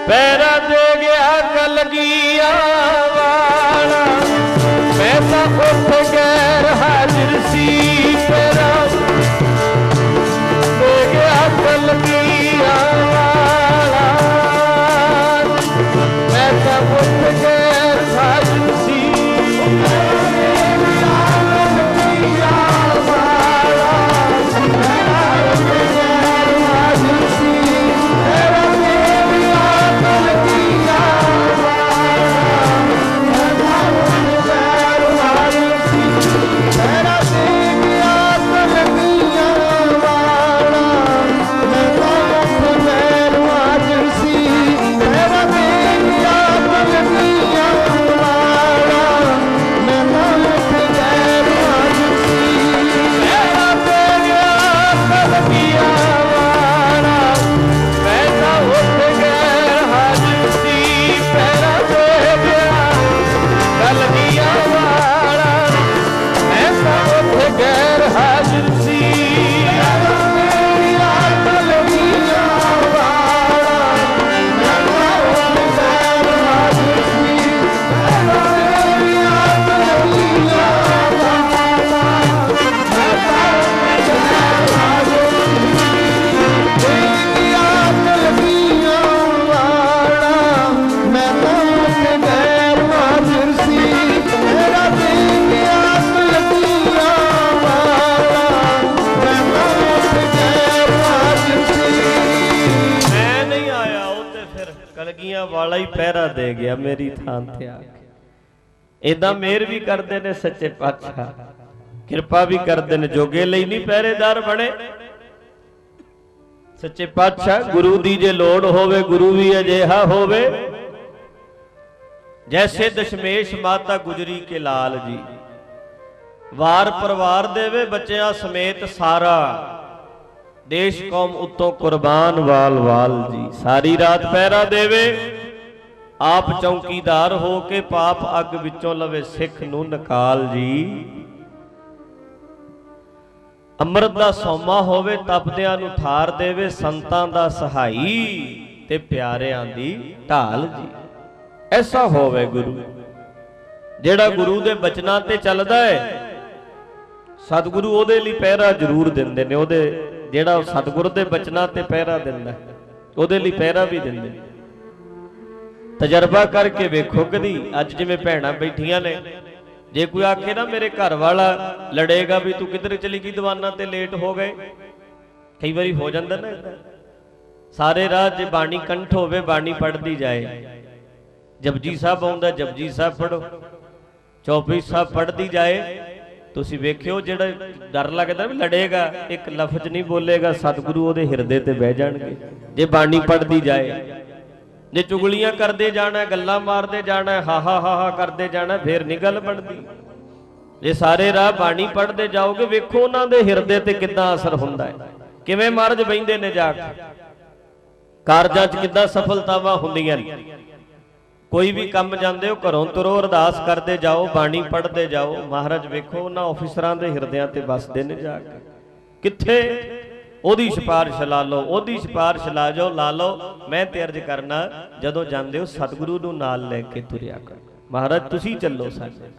Para दे गया कलगिया वाला, मैं तो उठ गैर हाजिर सी। पैरा दे गया कलगिया वाला, मैं तो उठ गैर हाजिर सी। वाला ही पहरा दे गया मेरी थान ते आके। इदा मेहर भी करते ने सच्चे पातशाह, कृपा भी करते ने, जोगे लई नहीं पहरेदार बने। सच्चे पातशाह गुरु दी जे लोड़ होवे, गुरु भी अजिहा होवे जैसे दशमेश माता गुजरी के लाल जी, वार परवार देवे बच्चियां समेत सारा, देश कौम उत्तों कुर्बान वाल वाल जी। सारी रात पहरा देवे, आप चौकीदार हो के पाप अग विचों लवे सिख नू नकाल जी। अमृत दा सौमा होवे तपदियां नू थार देवे, संतां दा सहाई ते प्यारियां दी ढाल जी। ऐसा होवे गुरु जेड़ा गुरु दे बचनां ते चलदा है, सतगुरु ओदे लई पहरा जरूर दिंदे ने। ओदे जेड़ा सतगुरु दे बचनां ते पहरा दिंदा ओदे लई पहरा भी दिंदे। तजर्बा करके वेखो कदी, अज जिवें भैणां बैठियां ने, जे कोई आखे ना मेरे घर वाला लड़ेगा भी तू किधर चली गई दीवाना ते लेट हो गए, कई बारी हो जाता ना। सारे राह जे बाणी कंठ होवे, बाणी पढ़ती जाए, जपजी साहब आउंदा जपजी साहब पढ़ो, चौपई साहब पढ़ती जाए। तुसीं वेखियो जेड़ा डर लगदा भी लड़ेगा, एक लफ्ज नहीं बोलेगा, सतगुरु ओदे हिरदे ते बह जाणगे जे बाणी पढ़ती जाए। जे चुगलियां करते जाना, गल्लां मारते जाना, हाहा हाहा करते जाना, फिर नहीं गल बनती। जे सारे राह बाणी पढ़ते जाओगे, वेखो उन्हां दे हिरदे ते किद्दां असर हुंदा है, किवें महाराज बहिंदे ने जाके कारजां च किद्दां सफलतावां हुंदियां ने। कोई भी काम जांदे हो घरों तुरो, अरदास करते जाओ, बाणी पढ़ते जाओ, महाराज वेखो उन्हां ऑफिसरां दे हिरदियां ते बसदे ने जाके। कित्थे ओदी सिफारिश ला लो, ओदी सिफारिश ला जाओ, ला लो। मैं ते अर्ज करना, जदों जांदे हो सतगुरु नूं नाल लैके तुरिया करो। महाराज तुसीं चलो साडे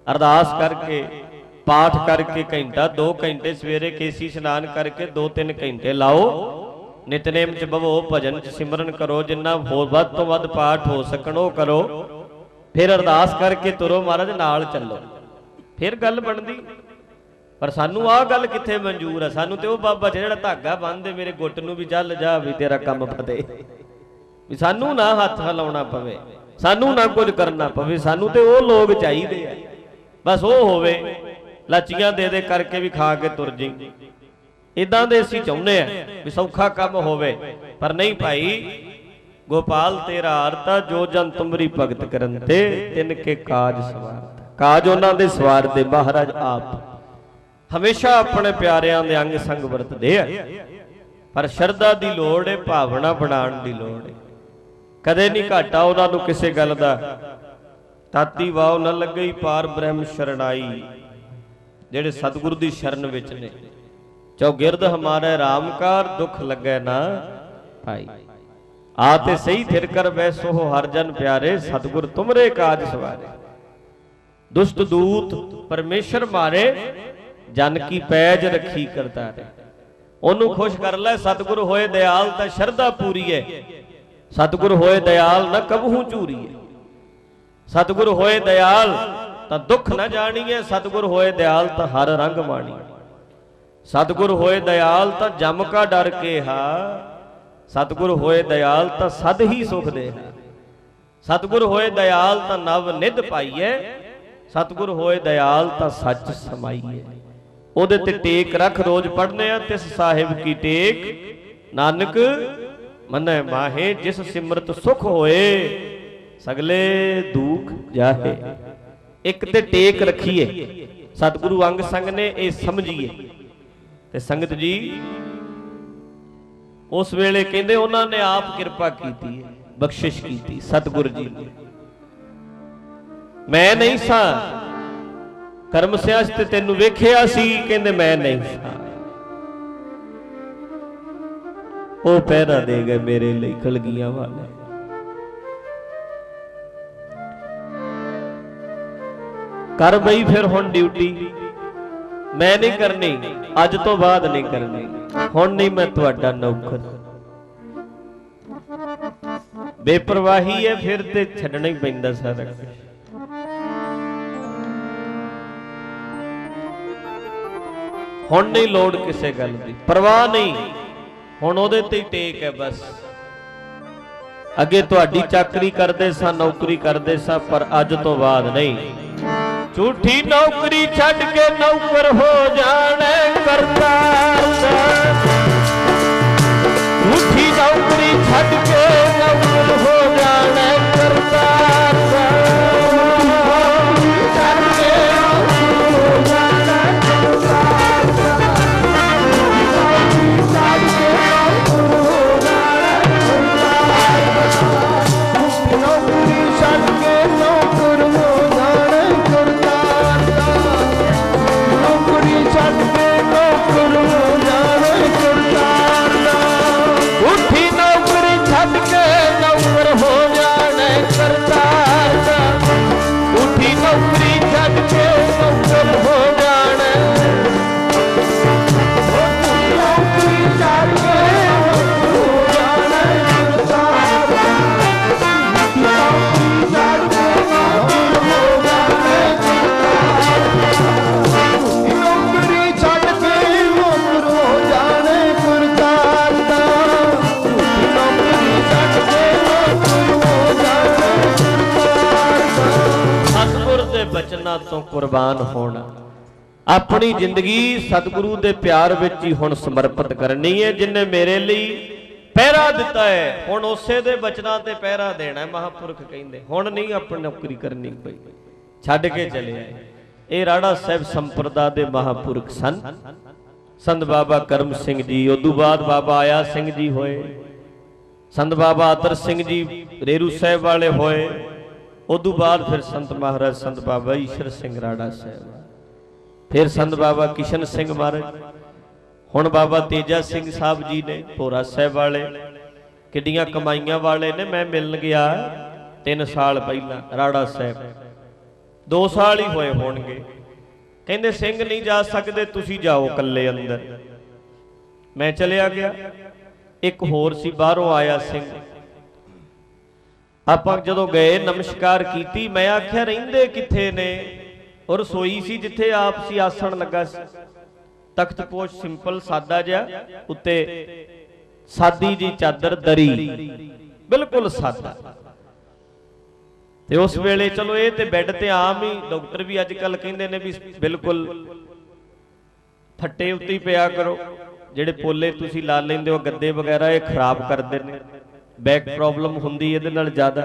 अरदास करके, पाठ करके घंटा 2 घंटे सवेरे केसी स्नान करके 2-3 घंटे लाओ, नितनेम च बवो, भजन च सिमरन करो, जिन्ना होर वध तो वध पाठ हो सकण ओ करो, फिर अरदास करके तुरो, महाराज नाल चलो, फिर गल बनदी। पर सानू आ गल कित्थे मंजूर है? सानू ते ओ बाबा जिहड़ा धागा बन्नदे मेरे गुੱਟ नूं भी चल जा भी तेरा काम फते, भी सानू ना हथ हिलाउणा पवे, सानू ना कुछ करना पवे, सानू ते ओ लोग चाहिए है, बस ओ होवे लाचियां दे दे करके भी खा के तुर जी। इदां दे असीं चाहुंदे आ भी सौखा काम होवे, पर नहीं भाई। गोपाल तेरा आरता जो जन तुमरी भगत करन ते तिन के काज सवारता, काज उन्हां दे सवारदे महाराज आप हमेशा अपने प्यारियां दे अंग संग वरतदे आ। पर शरधा दी लोड़ है, भावना बनाउण दी लोड़ है। कदे नहीं घाटा उन्हां नूं किसे गल दा, ताती वाव न लगई पार ब्रह्म शरणाई। जेड़े सतगुरु दी शरण विच ने, चौगिरद हमारे रामकार दुख लगे ना भाई। आते सही थिर कर वैसो हो हर जन प्यारे, सतगुर तुमरे काज सवारे। दुष्ट दूत परमेश्वर मारे, जन की पैज रखी करतारे। ओनू खुश कर लै, सतगुर होए दयाल तां शरधा पूरी है। सतगुर होए दयाल न कबहू चूरी है। सतगुर होए दयाल तां दुख न जाणीए, सतगुर होए दयाल तां हर रंग माणीए। सतगुर होए दयाल तां जम का डर के हा, सतगुर होए दयाल तां सद ही सुख दे। सतगुर होए दयाल तां नव निध पाईए, सतगुर होए दयाल तां सच समाईए। ओदे ते टेक रख रोज पढ़ने आ, तिस साहिब की टेक नानक मनै माहे। जिस सिमरत सुख होए, सगले दुख जाहे। एक ते टेक रखिए, सतगुरु अंग संग ने ये समझिए। ते संगत जी उस वेले कहते उन्होंने आप कृपा की, बख्शिश की सतगुरु जी ने। मैं नहीं सा कर्म सियास ते तेनू वेखिया सी, कहते मैं नहीं सा। वो पहरा दे गए मेरे लिए कलगियां वाले। कर बई फिर हुण ड्यूटी, मैं नहीं करनी, अज तो बाद नहीं करनी। हुण नहीं मैं तुहाडा नौकर। बेपरवाही है फिर ते छड्डना ही पैंदा सारा कुछ। हुण नहीं लोड़ किसे गल दी, परवाह नहीं, हुण ओहदे ते ही टेक है बस। अगे तुहाडी चाकरी करदे सा, नौकरी करदे सा, पर अज तो बाद नहीं। झूठी नौकरी छड्ड के नौकर हो जाने करतार दा। झूठी नौकरी छड्ड के नौकर हो जाने करतार दा। बचना तो कुर्बान होना, अपनी जिंदगी सतगुरु के प्यार विच ही हुण समर्पित करनी है। जिन्हें मेरे लिए पहरा दिता है, हुण उसे दे बचना ते पहरा देना है। महापुरख कहंदे हुण नहीं अपनी नौकरी करनी, कोई छड्ड के चले आए। ये राड़ा साहब संप्रदा दे महापुरख सन, संत बाबा करम सिंह जी, उदू बाद बाबा आया सिंह जी होए, संत बाबा अतर सिंह जी रेरू साहब वाले होए, उदू बाद फिर संत महाराज संत बाबा ईश्वर सिंह राड़ा साहब, फिर संत बाबा किशन सिंह महाराज, हुण बाबा तेजा सिंह साहब जी ने भोरा साहब वाले, किड्डियां कमाइयां वाले ने। मैं मिलन गया 3 साल पहला राड़ा साहब, 2 साल ही होए होणगे। कहंदे सिंह नहीं जा सकते, तुसी जाओ कल्ले अंदर। मैं चलिया गया, एक होर सी बाहरों आया सिंह। आपां जदों गए नमस्कार कीती, मैं आख्या रहिंदे किथे ने? और रसोई सी जिथे आप सी आसण लगा सी, तख्तपोश सिंपल सादा जिहा, उत्ते सादी जी चादर दरी, बिल्कुल सादा। ते उस वेले चलो ये ते बैड ते आम ही, डॉक्टर भी अजकल कहंदे ने भी बिल्कुल फट्टे उत्ते ही पिया करो। जिहड़े पोले तुसी ला लैंदे हो गद्दे वगैरह, ये खराब करदे ने। बैक प्रॉब्लम हुंदी इहदे नाल ज़्यादा,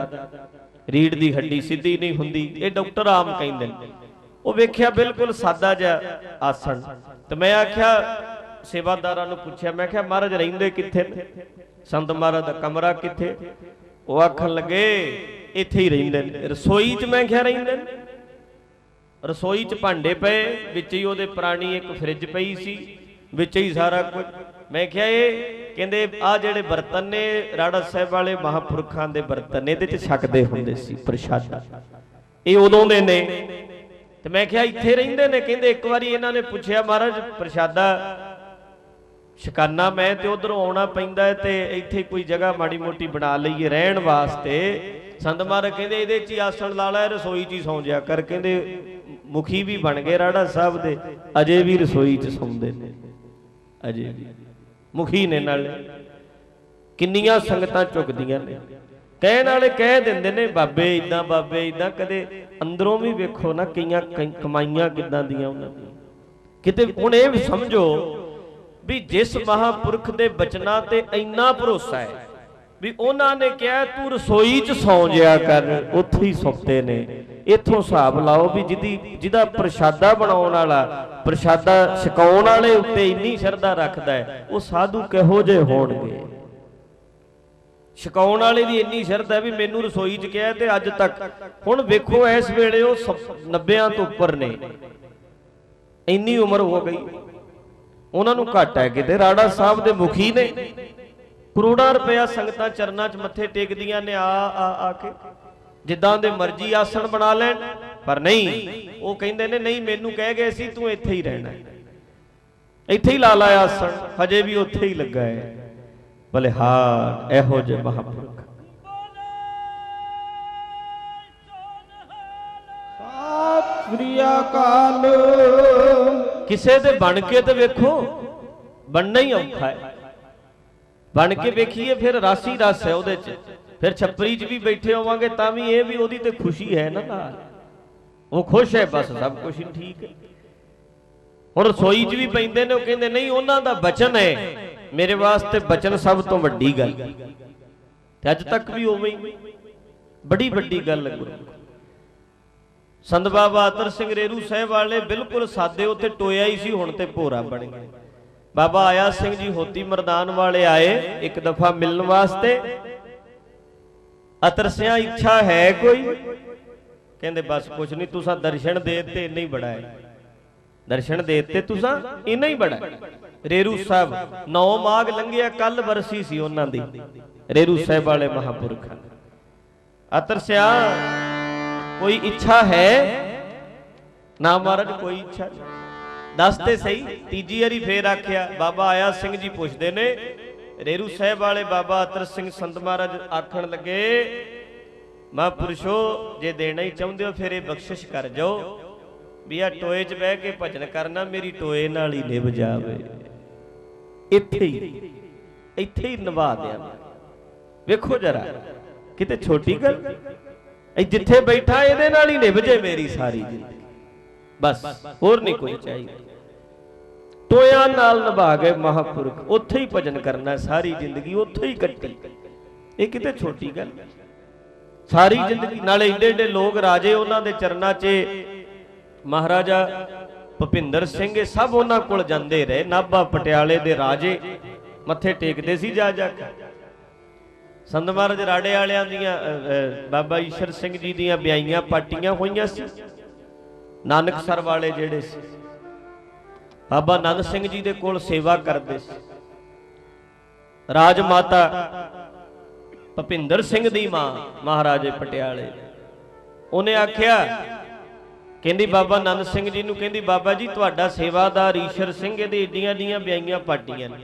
रीढ़ दी हड्डी सीधी नहीं हुंदी, ये डॉक्टर आम कहंदे ने। वो वेख्या बिल्कुल सादा जिहा आसन। तो मैं आख्या सेवादारां नूं पुछया, मैं आख्या महाराज रहिंदे किथे ने? संत महाराज दा कमरा किथे? वो आखन लगे इत्थे ही रहिंदे ने। रसोई च मैं आख्या रहिंदे ने? रसोई च भांडे पए, विच ही उहदे पुरानी एक फ्रिज पई सी, विच ही सारा कुछ। मैं आख्या ये ਕਹਿੰਦੇ ਆ ਜਿਹੜੇ ਬਰਤਨ ਨੇ ਰਾੜਾ ਸਾਹਿਬ ਵਾਲੇ ਮਹਾਂਪੁਰਖਾਂ ਦੇ ਬਰਤਨ ਇਹਦੇ 'ਚ ਛਕਦੇ ਹੁੰਦੇ ਸੀ ਪ੍ਰਸ਼ਾਦਾ, ਇਹ ਉਦੋਂ ਦੇ ਨੇ। ਤੇ ਮੈਂ ਕਿਹਾ ਇੱਥੇ ਰਹਿੰਦੇ ਨੇ? ਕਹਿੰਦੇ ਇੱਕ ਵਾਰੀ ਇਹਨਾਂ ਨੇ ਪੁੱਛਿਆ ਮਹਾਰਾਜ ਪ੍ਰਸ਼ਾਦਾ ਸ਼ਿਕਾਨਾ ਮੈਂ ਤੇ ਉਧਰੋਂ ਆਉਣਾ ਪੈਂਦਾ ਹੈ ਤੇ ਇੱਥੇ ਕੋਈ ਜਗ੍ਹਾ ਮਾੜੀ ਮੋਟੀ ਬਣਾ ਲਈਏ ਰਹਿਣ ਵਾਸਤੇ। ਸੰਤ ਮਹਾਰਾਜ ਕਹਿੰਦੇ ਇਹਦੇ 'ਚ ਹੀ ਆਸਣ ਲਾ ਲੈ, ਰਸੋਈ 'ਚ ਹੀ ਸੌਂ ਜਾ ਕਰ। ਕਹਿੰਦੇ ਮੁਖੀ ਵੀ ਬਣ ਗਏ ਰਾੜਾ ਸਾਹਿਬ ਦੇ, ਅਜੇ ਵੀ ਰਸੋਈ 'ਚ ਸੌਂਦੇ ਨੇ, ਅਜੇ ਵੀ ਮੁਖੀ ਨੇ। ਨਾਲ ਕਿੰਨੀਆਂ ਸੰਗਤਾਂ ਝੁਕਦੀਆਂ ਨੇ, ਕਹਿਣ ਵਾਲੇ ਕਹਿ ਦਿੰਦੇ ਨੇ ਬਾਬੇ ਇਦਾਂ ਬਾਬੇ ਇਦਾਂ, ਕਦੇ ਅੰਦਰੋਂ ਵੀ ਵੇਖੋ ਨਾ ਕਈਆਂ ਕਮਾਈਆਂ ਕਿੱਦਾਂ ਦੀਆਂ ਉਹਨਾਂ ਦੀਆਂ। ਕਿਤੇ ਹੁਣ ਇਹ ਵੀ ਸਮਝੋ ਵੀ ਜਿਸ ਮਹਾਂਪੁਰਖ ਦੇ ਬਚਨਾਂ ਤੇ ਇੰਨਾ ਭਰੋਸਾ ਹੈ ਵੀ ਉਹਨਾਂ ਨੇ ਕਿਹਾ ਤੂੰ ਰਸੋਈ 'ਚ ਸੌਂ ਜਿਆ ਕਰ, ਉੱਥੇ ਹੀ ਸੁੱਤੇ ਨੇ। ਇੱਥੋਂ ਹਿਸਾਬ ਲਾਓ ਵੀ ਜਿਹਦਾ ਪ੍ਰਸ਼ਾਦਾ ਬਣਾਉਣ ਵਾਲਾ, ਪ੍ਰਸ਼ਾਦਾ ਛਕਾਉਣ ਵਾਲੇ ਉੱਤੇ ਇੰਨੀ ਸ਼ਰਧਾ ਰੱਖਦਾ ਹੈ, ਉਹ ਸਾਧੂ ਕਿਹੋ ਜਿਹੇ ਹੋਣਗੇ। ਛਕਾਉਣ ਵਾਲੇ ਦੀ ਇੰਨੀ ਸ਼ਰਧਾ ਹੈ ਵੀ ਮੈਨੂੰ ਰਸੋਈ 'ਚ ਕਿਹਾ ਤੇ ਅੱਜ ਤੱਕ। ਹੁਣ ਵੇਖੋ ਇਸ ਵੇਲੇ ਉਹ 90 ਤੋਂ ਉੱਪਰ ਨੇ, ਇੰਨੀ ਉਮਰ ਹੋ ਗਈ, ਉਹਨਾਂ ਨੂੰ ਘੱਟ ਹੈ ਕਿਤੇ। ਰਾੜਾ ਸਾਹਿਬ ਦੇ ਮੁਖੀ ਨੇ, ਕਰੋੜਾਂ ਰੁਪਇਆ ਸੰਗਤਾਂ ਚਰਨਾਂ 'ਚ ਮੱਥੇ ਟੇਕਦੀਆਂ ਨੇ ਆ ਕੇ, ਜਿੱਦਾਂ ਦੇ ਮਰਜ਼ੀ ਆਸਣ ਬਣਾ ਲੈਣ। ਪਰ ਨਹੀਂ, ਉਹ ਕਹਿੰਦੇ ਨੇ ਨਹੀਂ ਮੈਨੂੰ ਕਹਿ ਗਏ ਸੀ ਤੂੰ ਇੱਥੇ ਹੀ ਰਹਿਣਾ, ਇੱਥੇ ਹੀ ਲਾ ਲਾਇਆ ਆਸਣ, ਹਜੇ ਵੀ ਉੱਥੇ ਹੀ ਲੱਗਾ ਹੈ। ਬਲਿਹਾਰ ਇਹੋ ਜਿਹੇ ਮਹਾਂਪੁਰਖ। ਸਤਿ ਸ੍ਰੀ ਅਕਾਲ। ਕਿਸੇ ਦੇ ਬਣ ਕੇ ਤੇ ਵੇਖੋ, ਬਣਨਾ ਹੀ ਔਖਾ ਹੈ। ਬਣ ਕੇ ਵੇਖੀਏ ਫਿਰ ਰਸ ਹੀ ਰਸ ਹੈ ਉਹਦੇ 'ਚ। ਫਿਰ ਛੱਪਰੀ 'ਚ ਵੀ ਬੈਠੇ ਹੋਵਾਂਗੇ ਤਾਂ ਵੀ ਇਹ ਵੀ ਉਹਦੀ ਤੇ ਖੁਸ਼ੀ ਹੈ ਨਾ, ਨਾਲ ਉਹ ਖੁਸ਼ ਹੈ, ਬਸ ਸਭ ਕੁਝ ਠੀਕ ਹੈ। ਹੁਣ ਰਸੋਈ 'ਚ ਵੀ ਪੈਂਦੇ ਨੇ, ਉਹ ਕਹਿੰਦੇ ਨਹੀਂ ਉਹਨਾਂ ਦਾ ਬਚਨ ਹੈ, ਮੇਰੇ ਵਾਸਤੇ ਬਚਨ ਸਭ ਤੋਂ ਵੱਡੀ ਗੱਲ। ਤੇ ਅੱਜ ਤੱਕ ਵੀ ਉਵੇਂ ਹੀ ਬੜੀ ਵੱਡੀ ਗੱਲ ਹੈ। ਗੁਰੂ ਸੰਤ ਬਾਬਾ ਅਤਰ ਸਿੰਘ ਰੇਰੂ ਸਾਹਿਬ ਵਾਲੇ ਬਿਲਕੁਲ ਸਾਦੇ, ਉੱਥੇ ਟੋਇਆ ਹੀ ਸੀ, ਹੁਣ ਤੇ ਭੋਰਾ ਬਣ ਗਏ। ਬਾਬਾ ਆਇਆ ਸਿੰਘ ਜੀ ਹੋਤੀ ਮਰਦਾਨ ਵਾਲੇ ਆਏ ਇੱਕ ਦਫਾ ਮਿਲਣ ਵਾਸਤੇ। ਅਤਰ ਸਿਆ ਇੱਛਾ ਹੈ ਕੋਈ? ਕਹਿੰਦੇ ਬਸ ਕੁਛ ਨਹੀਂ, ਤੁਸਾਂ ਦਰਸ਼ਨ ਦੇ ਦਿੱਤੇ ਇੰਨਾ ਹੀ ਬੜਾ ਹੈ, ਦਰਸ਼ਨ ਦੇ ਦਿੱਤੇ ਤੁਸਾਂ ਇੰਨਾ ਹੀ ਬੜਾ। ਰੇਰੂ ਸਾਹਿਬ 9 ਮਾਘ ਲੰਘਿਆ, ਕੱਲ ਵਰਸੀ ਸੀ ਉਹਨਾਂ ਦੀ, ਰੇਰੂ ਸਾਹਿਬ ਵਾਲੇ ਮਹਾਂਪੁਰਖਾਂ। ਅਤਰ ਸਿਆ ਕੋਈ ਇੱਛਾ ਹੈ? ਨਾ ਮਹਾਰਾਜ ਕੋਈ ਇੱਛਾ ਨਹੀਂ। ਦੱਸ ਤੇ ਸਹੀ। ਤੀਜੀ ਵਾਰੀ ਫੇਰ ਆਖਿਆ। ਬਾਬਾ ਆਇਆ ਸਿੰਘ ਜੀ ਪੁੱਛਦੇ ਨੇ, ਰੇਰੂ ਸਾਹਿਬ ਵਾਲੇ ਬਾਬਾ ਅਤਰ ਸਿੰਘ ਸੰਤ ਮਹਾਰਾਜ ਆਖਣ ਲੱਗੇ, ਮਹਾਂਪੁਰਸ਼ੋ ਜੇ ਦੇਣਾ ਹੀ ਚਾਹੁੰਦੇ ਹੋ ਫਿਰ ਇਹ ਬਖਸ਼ਿਸ਼ ਕਰ ਜਾਓ ਵੀ ਆ ਟੋਏ 'ਚ ਬਹਿ ਕੇ ਭਜਨ ਕਰਨਾ, ਮੇਰੀ ਟੋਏ ਨਾਲ ਹੀ ਨਿਭ ਜਾਵੇ, ਇੱਥੇ ਹੀ ਨਿਭਾ ਦਿਆਂ। ਵੇਖੋ ਜਰਾ, ਕਿਤੇ ਛੋਟੀ ਗੱਲ, ਜਿੱਥੇ ਬੈਠਾ ਇਹਦੇ ਨਾਲ ਹੀ ਨਿਭ ਜੇ ਮੇਰੀ ਸਾਰੀ ਜ਼ਿੰਦਗੀ, ਬਸ ਹੋਰ ਨਹੀਂ ਕੋਈ ਚਾਹੀਦਾ। ਟੋਇਆਂ ਨਾਲ ਨਿਭਾ ਗਏ ਮਹਾਂਪੁਰਖ, ਉੱਥੇ ਹੀ ਭਜਨ ਕਰਨਾ ਸਾਰੀ ਜ਼ਿੰਦਗੀ, ਉੱਥੇ ਹੀ ਕੱਟੀ। ਇਹ ਕਿਤੇ ਛੋਟੀ ਗੱਲ, ਸਾਰੀ ਜ਼ਿੰਦਗੀ। ਨਾਲੇ ਏਡੇ ਏਡੇ ਲੋਕ ਰਾਜੇ ਉਹਨਾਂ ਦੇ ਚਰਨਾਂ 'ਚ, ਮਹਾਰਾਜਾ ਭੁਪਿੰਦਰ ਸਿੰਘ, ਇਹ ਸਭ ਉਹਨਾਂ ਕੋਲ ਜਾਂਦੇ ਰਹੇ। ਨਾਭਾ ਪਟਿਆਲੇ ਦੇ ਰਾਜੇ ਮੱਥੇ ਟੇਕਦੇ ਸੀ ਜਾ ਜਾ ਕੇ। ਸੰਤ ਮਹਾਰਾਜ ਰਾੜੇ ਵਾਲਿਆਂ ਦੀਆਂ, ਬਾਬਾ ਈਸ਼ਰ ਸਿੰਘ ਜੀ ਦੀਆਂ ਵਿਆਹੀਆਂ ਪਾਟੀਆਂ ਹੋਈਆਂ ਸੀ। ਨਾਨਕਸਰ ਵਾਲੇ ਜਿਹੜੇ ਸੀ, ਬਾਬਾ ਨੰਦ ਸਿੰਘ ਜੀ ਦੇ ਕੋਲ ਸੇਵਾ ਕਰਦੇ ਸੀ। ਰਾਜ ਮਾਤਾ ਭੁਪਿੰਦਰ ਸਿੰਘ ਦੀ ਮਾਂ ਮਹਾਰਾਜੇ ਪਟਿਆਲੇ, ਉਹਨੇ ਆਖਿਆ, ਕਹਿੰਦੀ ਬਾਬਾ ਨੰਦ ਸਿੰਘ ਜੀ ਨੂੰ, ਕਹਿੰਦੀ ਬਾਬਾ ਜੀ ਤੁਹਾਡਾ ਸੇਵਾਦਾਰ ਈਸ਼ਰ ਸਿੰਘ, ਇਹਦੇ ਏਡੀਆਂ ਏਡੀਆਂ ਵਿਆਹੀਆਂ ਪਾਟੀਆਂ ਨੇ,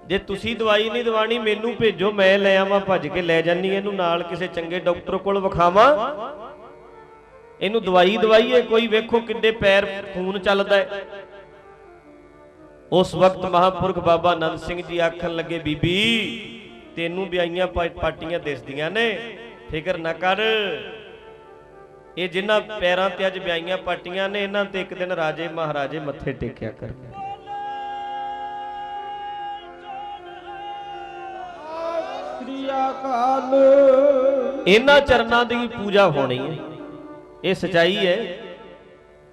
ਜੇ ਤੁਸੀਂ ਦਵਾਈ ਨਹੀਂ ਦਵਾਣੀ ਮੈਨੂੰ ਭੇਜੋ, ਮੈਂ ਲੈ ਆਵਾਂ, ਭੱਜ ਕੇ ਲੈ ਜਾਨੀ ਇਹਨੂੰ, ਨਾਲ ਕਿਸੇ ਚੰਗੇ ਡਾਕਟਰ ਕੋਲ ਵਿਖਾਵਾਂ, ਇਹਨੂੰ ਦਵਾਈ ਦਵਾਈਏ ਕੋਈ, ਵੇਖੋ ਕਿੱਡੇ ਪੈਰ ਖੂਨ ਚੱਲਦਾ ਹੈ। ਉਸ ਵਕਤ ਮਹਾਂਪੁਰਖ ਬਾਬਾ ਨੰਦ ਸਿੰਘ ਜੀ ਆਖਣ ਲੱਗੇ, ਬੀਬੀ ਤੈਨੂੰ ਵਿਆਹੀਆਂ ਪਾਟੀਆਂ ਦਿਸਦੀਆਂ ਨੇ, ਫਿਕਰ ਨਾ ਕਰ, ਇਹ ਜਿਨ੍ਹਾਂ ਪੈਰਾਂ ਤੇ ਅੱਜ ਵਿਆਹੀਆਂ ਪਾਟੀਆਂ ਨੇ, ਇਹਨਾਂ ਤੇ ਇੱਕ ਦਿਨ ਰਾਜੇ ਮਹਾਰਾਜੇ ਮੱਥੇ ਟੇਕਿਆ ਕਰ। ਇਹਨਾਂ ਚਰਨਾਂ ਦੀ ਪੂਜਾ ਹੋਣੀ ਹੈ, ਇਹ ਸਚਾਈ ਹੈ।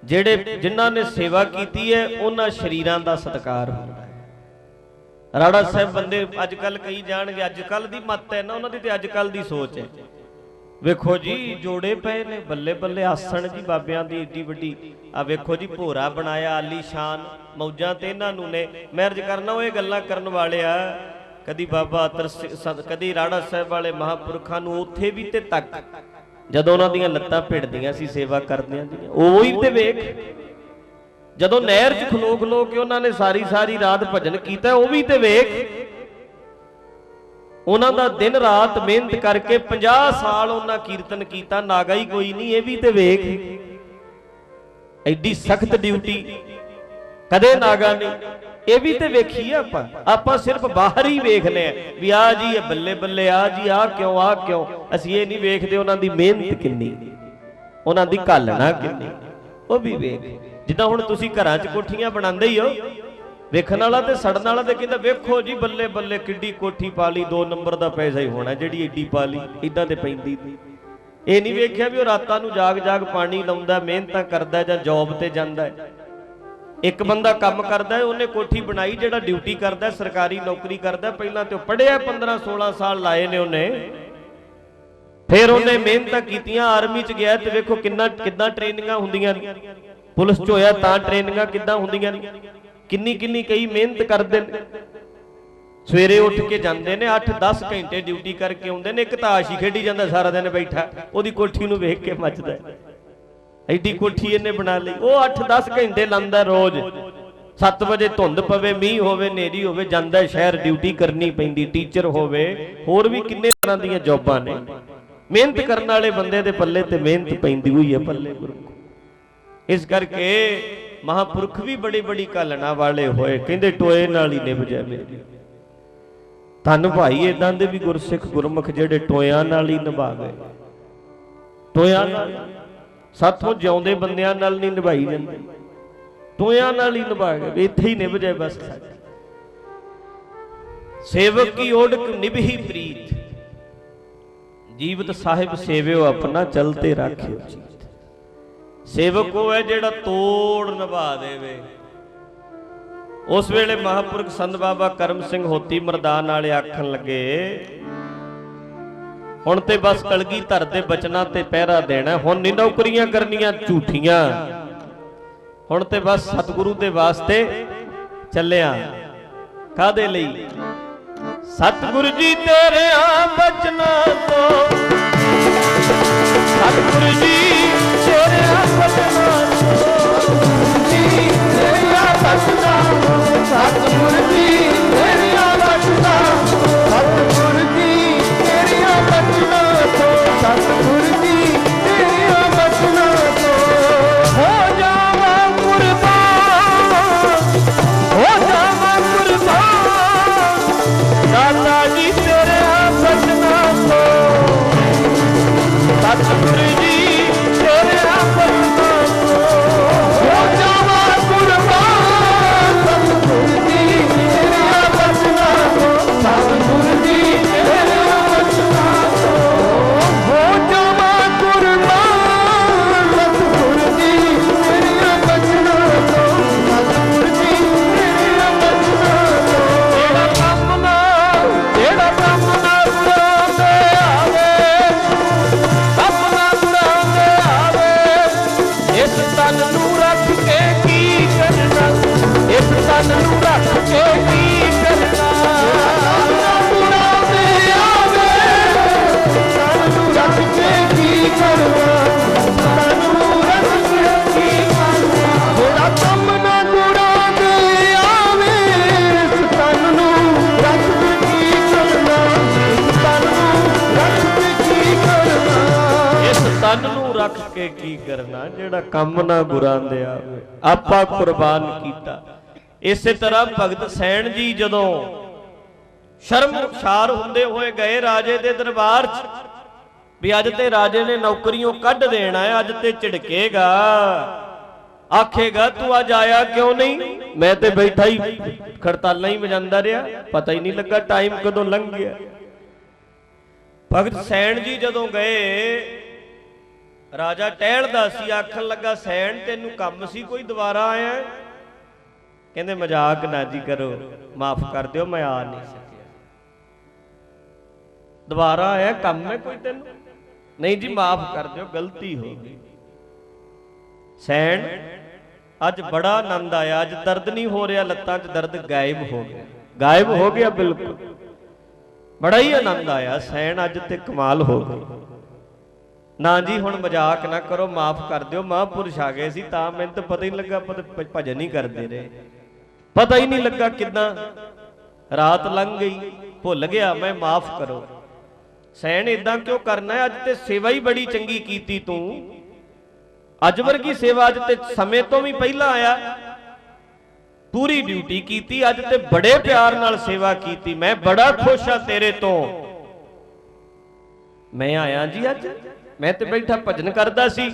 ਜਿਹੜੇ ਜਿਨ੍ਹਾਂ ਨੇ ਸੇਵਾ ਕੀਤੀ ਹੈ ਉਹਨਾਂ ਸ਼ਰੀਰਾਂ ਦਾ ਸਤਿਕਾਰ ਹੁੰਦਾ ਹੈ। ਰਾੜਾ ਸਾਹਿਬ ਬੰਦੇ ਅੱਜ ਕੱਲ ਕਈ ਜਾਣਗੇ, ਅੱਜ ਕੱਲ ਦੀ ਮੱਤ ਹੈ ਨਾ ਉਹਨਾਂ ਦੀ, ਤੇ ਅੱਜ ਕੱਲ ਦੀ ਸੋਚ ਹੈ ਵੇਖੋ ਜੀ ਜੋੜੇ ਪਏ ਨੇ ਬੱਲੇ ਬੱਲੇ ਆਸਣ ਜੀ ਬਾਬਿਆਂ ਦੀ ਏਡੀ ਵੱਡੀ। ਆ ਵੇਖੋ ਜੀ ਭੋਰਾ ਬਣਾਇਆ ਆਲੀਸ਼ਾਨ, ਮੌਜਾਂ ਤੇ ਇਹਨਾਂ ਨੂੰ ਨੇ। ਮੈਰਿਜ ਕਰਨਾ ਉਹ ਇਹ ਗੱਲਾਂ ਕਰਨ ਵਾਲੇ ਆ। ਕਦੀ ਬਾਬਾ ਕਦੀ ਰਾੜਾ ਸਾਹਿਬ ਵਾਲੇ ਮਹਾਂਪੁਰਖਾਂ ਨੂੰ ਉੱਥੇ ਵੀ ਤੇ ਤੱਕ ਜਦੋਂ ਉਹਨਾਂ ਦੀਆਂ ਲੱਤਾਂ ਭਿੜਦੀਆਂ ਸੀ ਸੇਵਾ ਕਰਦਿਆਂ ਦੀਆਂ, ਉਹ ਹੀ ਤੇ ਵੇਖ। ਜਦੋਂ ਨਹਿਰ 'ਚ ਖਲੋ ਖਲੋ ਕੇ ਉਹਨਾਂ ਨੇ ਸਾਰੀ ਸਾਰੀ ਰਾਤ ਭਜਨ ਕੀਤਾ, ਉਹ ਵੀ ਤੇ ਵੇਖ। ਉਹਨਾਂ ਦਾ ਦਿਨ ਰਾਤ ਮਿਹਨਤ ਕਰਕੇ 50 ਸਾਲ ਉਹਨਾਂ ਕੀਰਤਨ ਕੀਤਾ, ਨਾਗਾ ਹੀ ਕੋਈ ਨਹੀਂ, ਇਹ ਵੀ ਤੇ ਵੇਖ। ਐਡੀ ਸਖਤ ਡਿਊਟੀ, ਕਦੇ ਨਾਗਾ ਨਹੀਂ, ਇਹ ਵੀ ਤੇ ਵੇਖੀਏ ਆਪਾਂ। ਆਪਾਂ ਸਿਰਫ ਬਾਹਰ ਹੀ ਵੇਖਨੇ ਆ ਵੀ ਆ ਜੀ ਇਹ ਬੱਲੇ ਬੱਲੇ, ਆ ਜੀ ਆ ਕਿਉਂ। ਅਸੀਂ ਇਹ ਨਹੀਂ ਵੇਖਦੇ ਉਹਨਾਂ ਦੀ ਮਿਹਨਤ ਕਿੰਨੀ, ਉਹਨਾਂ ਦੀ ਘਾਲਣਾ ਕਿੰਨੀ, ਉਹ ਵੀ ਵੇਖ। ਜਿੱਦਾਂ ਹੁਣ ਤੁਸੀਂ ਘਰਾਂ 'ਚ ਕੋਠੀਆਂ ਬਣਾਉਂਦੇ ਹੀ ਹੋ, ਵੇਖਣ ਵਾਲਾ ਤੇ ਸੜਨ ਵਾਲਾ ਤੇ ਕਹਿੰਦਾ ਵੇਖੋ ਜੀ ਬੱਲੇ ਬੱਲੇ ਕਿੱਡੀ ਕੋਠੀ ਪਾ ਲਈ, 2 ਨੰਬਰ ਦਾ ਪੈਸਾ ਹੀ ਹੋਣਾ ਜਿਹੜੀ ਏਡੀ ਪਾ ਲਈ। ਇਦਾਂ ਤੇ ਪੈਂਦੀ ਇਹ ਨਹੀਂ ਵੇਖਿਆ ਵੀ ਉਹ ਰਾਤਾਂ ਨੂੰ ਜਾਗ ਜਾਗ ਪਾਣੀ ਲਾਉਂਦਾ, ਮਿਹਨਤਾਂ ਕਰਦਾ, ਜਾਂ ਜੌਬ ਤੇ ਜਾਂਦਾ ਹੈ। ਇੱਕ ਬੰਦਾ ਕੰਮ ਕਰਦਾ ਹੈ, ਉਹਨੇ ਕੋਠੀ ਬਣਾਈ, ਜਿਹੜਾ ਡਿਊਟੀ ਕਰਦਾ ਸਰਕਾਰੀ ਨੌਕਰੀ ਕਰਦਾ, ਪਹਿਲਾਂ ਤੇ ਉਹ ਪੜ੍ਹਿਆ 15-16 ਸਾਲ ਲਾਏ ਨੇ ਉਹਨੇ, ਫਿਰ ਉਹਨੇ ਮਿਹਨਤਾਂ ਕੀਤੀਆਂ, ਆਰਮੀ 'ਚ ਗਿਆ ਤੇ ਵੇਖੋ ਕਿੰਨਾ ਟ੍ਰੇਨਿੰਗਾਂ ਹੁੰਦੀਆਂ ਨੇ, ਪੁਲਿਸ 'ਚ ਹੋਇਆ ਤਾਂ ਟ੍ਰੇਨਿੰਗਾਂ ਕਿੱਦਾਂ ਹੁੰਦੀਆਂ ਨੇ, ਕਿੰਨੀ ਕਈ ਮਿਹਨਤ ਕਰਦੇ ਨੇ। ਸਵੇਰੇ ਉੱਠ ਕੇ ਜਾਂਦੇ ਨੇ, 8-10 ਘੰਟੇ ਡਿਊਟੀ ਕਰਕੇ ਆਉਂਦੇ ਨੇ, ਇੱਕ ਤਾਸ਼ ਹੀ ਖੇਡੀ ਜਾਂਦਾ ਸਾਰਾ ਦਿਨ ਬੈਠਾ, ਉਹਦੀ ਕੋਠੀ ਨੂੰ ਵੇਖ ਕੇ ਮੱਚਦਾ। ਐਡੀ ਕੋਠੀ ਇਹਨੇ ਬਣਾ ਲਈ, ਉਹ 8-10 ਘੰਟੇ ਲਾਉਂਦਾ ਰੋਜ਼। 7 ਵਜੇ ਧੁੰਦ ਪਵੇ, ਮੀਂਹ ਹੋਵੇ, ਹਨੇਰੀ ਹੋਵੇ, ਜਾਂਦਾ ਸ਼ਹਿਰ, ਡਿਊਟੀ ਕਰਨੀ ਪੈਂਦੀ। ਟੀਚਰ ਹੋਵੇ, ਹੋਰ ਵੀ ਕਿੰਨੇ ਤਰ੍ਹਾਂ ਦੀਆਂ ਜੌਬਾਂ ਨੇ। ਮਿਹਨਤ ਕਰਨ ਵਾਲੇ ਬੰਦੇ ਦੇ ਪੱਲੇ ਤੇ ਮਿਹਨਤ ਪੈਂਦੀ ਹੋਈ ਹੈ ਪੱਲੇ ਗੁਰੂ। ਇਸ ਕਰਕੇ ਮਹਾਂਪੁਰਖ ਵੀ ਬੜੀ ਘਾਲਣਾ ਵਾਲੇ ਹੋਏ, ਕਹਿੰਦੇ ਟੋਏ ਨਾਲ ਹੀ ਨਿਭ ਜਾਏ ਮੇਰੀ। ਧੰਨ ਭਾਈ ਇਦਾਂ ਦੇ ਵੀ ਗੁਰਸਿੱਖ ਗੁਰਮੁਖ ਜਿਹੜੇ ਟੋਇਆਂ ਨਾਲ ਹੀ ਨਿਭਾ ਗਏ। ਟੋਇਆਂ ਨਾਲ, ਸਾਥੋਂ ਜਿਉਂਦੇ ਬੰਦਿਆਂ ਨਾਲ ਨਹੀਂ ਨਿਭਾਈ ਜਾਂਦੀ, ਟੋਇਆਂ ਨਾਲ ਹੀ ਨਿਭਾ ਗਏ। ਇੱਥੇ ਹੀ ਨਿਭ ਜਾਏ ਬਸ। ਸੇਵਕ ਕੀ ਓੜਕ ਨਿਭੀ ਪ੍ਰੀਤ, ਜੀਵਤ ਸਾਹਿਬ ਸੇਵਿਓ ਆਪਣਾ ਚਲਤੇ ਰਾਖਿਓ ਚੀਤ। ਸੇਵਕ ਉਹ ਹੈ ਜਿਹੜਾ ਤੋੜ ਨਿਭਾ ਦੇਵੇ। ਉਸ ਵੇਲੇ ਮਹਾਂਪੁਰਖ ਸੰਤ ਬਾਬਾ ਕਰਮ ਸਿੰਘ ਹੋਤੀ ਮਰਦਾਨ ਵਾਲੇ ਆਖਣ ਲੱਗੇ, ਹੁਣ ਤੇ ਬਸ ਕਲਗੀਧਰ ਦੇ ਬਚਨਾਂ ਤੇ ਪਹਿਰਾ ਦੇਣਾ, ਹੁਣ ਨਹੀਂ ਨੌਕਰੀਆਂ ਕਰਨੀਆਂ ਝੂਠੀਆਂ, ਹੁਣ ਤੇ ਬਸ ਸਤਿਗੁਰੂ ਦੇ ਵਾਸਤੇ ਚੱਲਿਆ। ਕਾਹਦੇ ਲਈ? ਸਤਿਗੁਰੂ ਜੀ ਤੇਰਿਆਂ ਬਚਨਾਂ ਤੋਂ, ਸਤਿਗੁਰੂ ਜੀ ਤੇਰਿਆਂ ਬਚਨਾਂ ਤੋਂ, ਜੀ ਤੇਰਿਆਂ ਬਚਨਾਂ ਤੋਂ, ਸਤਿਗੁਰੂ ਜੀ ਤੇਰਿਆਂ ਬਚਨਾਂ ਤੋਂ, ਸਤਿਗੁਰੂ ਜੀ ਤੇਰਿਆਂ ਬਚਨਾਂ ਤੋਂ, ਸਤਿਗੁਰੂ ਜੀ ਤੇਰਿਆਂ ਬਚਨਾਂ ਤੋਂ ਹੋ ਜਾਵਾਂ ਕੁਰਬਾਨ, ਹੋ ਜਾਵਾਂ ਕੁਰਬਾਨ, ਦਾਤਾ ਜੀ ਤੇਰਿਆਂ ਬਚਨਾਂ ਤੋਂ, ਸਤਿਗੁਰੂ ਜੀ ਤੇਰਿਆਂ ਬਚਨਾਂ ਤੋਂ ਹੋ ਜਾਵਾਂ ਕੁਰਬਾਨ, ਸਤਿਗੁਰੂ ਜੀ ਤੇਰਿਆਂ ਬਚਨਾਂ ਤੋਂ, ਸਤਿਗੁਰੂ ਜੀ ਤੇਰਿਆਂ ਬਚਨਾਂ ਤੋਂ ਹੋ ਜਾਵਾਂ ਕੁਰਬਾਨ, ਸਤਿਗੁਰੂ ਜੀ ਤੇਰਿਆਂ ਬਚਨਾਂ ਤੋਂ, ਸਤਿਗੁਰੂ ਜੀ ਤੇਰਿਆਂ ਬਚਨਾਂ ਤੋਂ। ਜਿਹੜਾ ਕੰਮ ਨਾ ਬੁਲਾਉਂਦੇ ਆਵੇ, ਕੰਮ ਨਾ ਬੁਲਾਉਂਦੇ ਆਵੇ, ਇਸ ਤਨ ਨੂੰ ਰੱਖ ਕੇ ਕੀ ਕਰਨਾ, ਇਸ ਤਨ ਨੂੰ ਰੱਖ ਕੇ ਕੀ ਕਰਨਾ। ਕੰਮ ਨਾ ਬੁਲਾਉਂਦੇ ਆਵੇ, ਤਨ ਨੂੰ ਰੱਖ ਕੇ ਕੀ ਕਰਨਾ, ਤਨ ਨੂੰ ਰੱਖ ਕੇ ਕੀ ਕਰਨਾ। ਜਿਹੜਾ ਕੰਮ ਨਾ ਬੁਲਾਉਂਦੇ ਆਵੇ, ਇਸ ਤਨ ਨੂੰ ਰੱਖ ਕੇ ਕੀ ਕਰਨਾ, ਇਸ ਤਨ ਨੂੰ ਰੱਖ ਕੇ ਕੀ ਕਰਨਾ। ਇਸ ਤਨ ਨੂੰ ਰੱਖ ਕੇ ਕੀ ਕਰਨਾ, ਜਿਹੜਾ ਕੰਮ ਨਾ ਬੁਲਾਉਂਦੇ ਆਵੇ, ਆਪਾ ਕੁਰਬਾਨ ਕੀਤਾ। ਇਸੇ ਤਰ੍ਹਾਂ ਭਗਤ ਸੈਣ ਜੀ ਜਦੋਂ ਸ਼ਰਮਸਾਰ ਹੁੰਦੇ ਹੋਏ ਗਏ ਰਾਜੇ ਦੇ ਦਰਬਾਰ 'ਚ, ਵੀ ਅੱਜ ਤੇ ਰਾਜੇ ਨੇ ਨੌਕਰੀਓਂ ਕੱਢ ਦੇਣਾ ਹੈ, ਅੱਜ ਤੇ ਝਿੜਕੇਗਾ, ਆਖੇਗਾ ਤੂੰ ਅੱਜ ਆਇਆ ਕਿਉਂ ਨਹੀਂ, ਮੈਂ ਤੇ ਬੈਠਾ ਹੀ ਖੜਤਾਲਾਂ ਹੀ ਵਜਾਂਦਾ ਰਿਹਾ, ਪਤਾ ਹੀ ਨਹੀਂ ਲੱਗਾ ਟਾਈਮ ਕਦੋਂ ਲੰਘ ਗਿਆ। ਭਗਤ ਸੈਣ ਜੀ ਜਦੋਂ ਗਏ, ਰਾਜਾ ਟਹਿਲਦਾ ਸੀ, ਆਖਣ ਲੱਗਾ ਸੈਣ ਤੈਨੂੰ ਕੰਮ ਸੀ ਕੋਈ, ਦੁਬਾਰਾ ਆਇਆ? ਕਹਿੰਦੇ ਮਜ਼ਾਕ ਨਾ ਜੀ ਕਰੋ, ਮਾਫ ਕਰ ਦਿਓ, ਮੈਂ ਆ ਨਹੀਂ ਸਕਿਆ। ਦੁਬਾਰਾ ਆਇਆ, ਕੰਮ ਹੈ ਕੋਈ ਤੈਨੂੰ? नहीं जी माफ कर दो, गलती हो गई। सैन अज बड़ा आनंद आया, अज दर्द नहीं हो रहा, लत्तां 'च दर्द गायब हो गया, गायब हो गया बिल्कुल, बड़ा ही आनंद आया। सैन अज ते कमाल हो गई। ना जी हुण मजाक ना करो, माफ कर दो, महापुरुष आ गए सी तां मैनूं तो पता ही नहीं लगा, भजन ही करते रहे, पता ही नहीं लगा किदां रात लंघ गई, भुल गया मैं, माफ करो। सैन इदां क्यों करना है, अज ते सेवा ही बड़ी चंगी कीती तू, अज वर्गी सेवा अज ते समय तो भी पहला आया, पूरी ड्यूटी कीती, अज ते बड़े प्यार नाल सेवा कीती, मैं बड़ा खुश हाँ तेरे तो। मैं आया जी अज, मैं ते बैठा भजन करदा सी,